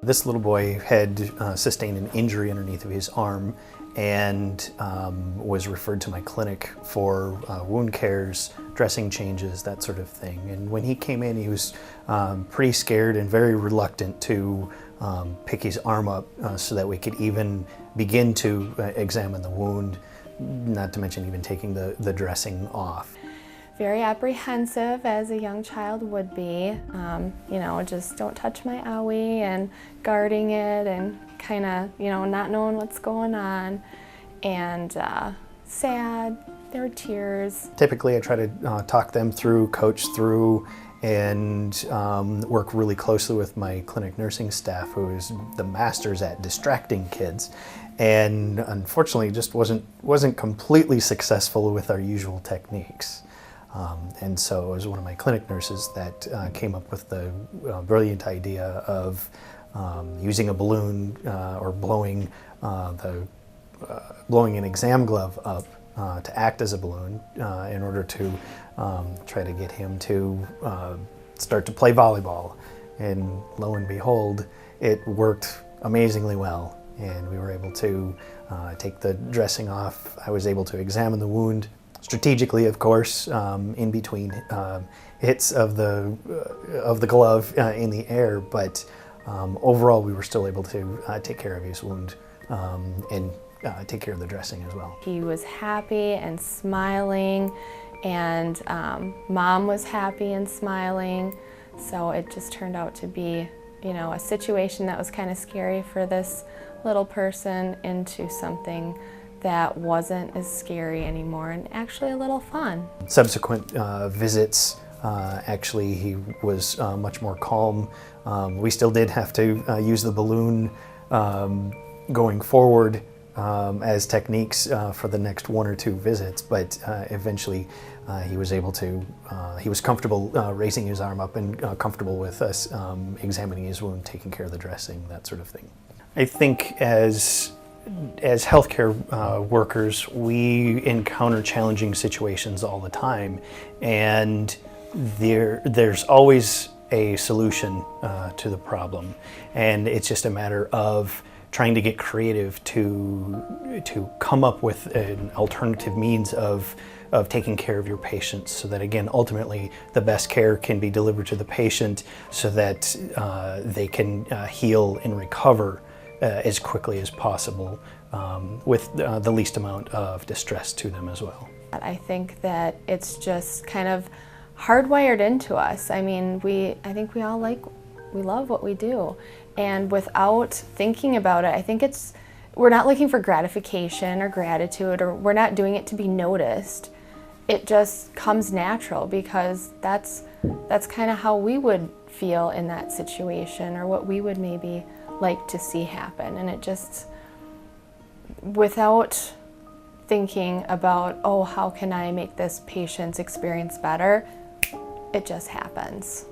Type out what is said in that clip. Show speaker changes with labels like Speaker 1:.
Speaker 1: This little boy had sustained an injury underneath of his arm and was referred to my clinic for wound cares, dressing changes, that sort of thing. And when he came in, he was pretty scared and very reluctant to pick his arm up so that we could even begin to examine the wound, not to mention even taking the dressing off.
Speaker 2: Very apprehensive, as a young child would be. You know, just don't touch my owie and guarding it and kind of, you know, not knowing what's going on. And sad, there were tears.
Speaker 1: Typically I try to talk them through, coach through, and work really closely with my clinic nursing staff, who is the masters at distracting kids. And unfortunately just wasn't completely successful with our usual techniques. And so it was one of my clinic nurses that came up with the brilliant idea of using a balloon or blowing an exam glove up to act as a balloon in order to try to get him to start to play volleyball. And lo and behold, it worked amazingly well. And we were able to take the dressing off. I was able to examine the wound strategically, of course, in between hits of the glove in the air, but overall we were still able to take care of his wound and take care of the dressing as well.
Speaker 2: He was happy and smiling, and Mom was happy and smiling, so it just turned out to be, you know, a situation that was kind of scary for this little person into something that wasn't as scary anymore and actually a little fun.
Speaker 1: Subsequent visits, actually he was much more calm. We still did have to use the balloon going forward as techniques for the next 1 or 2 visits, but eventually he was able to, he was comfortable raising his arm up and comfortable with us examining his wound, taking care of the dressing, that sort of thing. I think as healthcare workers, we encounter challenging situations all the time, and there's always a solution to the problem, and it's just a matter of trying to get creative to come up with an alternative means of taking care of your patients, so that again ultimately the best care can be delivered to the patient so that they can heal and recover as quickly as possible with the least amount of distress to them as well.
Speaker 2: I think that it's just kind of hardwired into us. I mean, I think we all we love what we do, and without thinking about it, I think we're not looking for gratification or gratitude, or we're not doing it to be noticed. It just comes natural because that's kind of how we would feel in that situation, or what we would maybe like to see happen. And it just, without thinking about, oh, how can I make this patient's experience better, it just happens.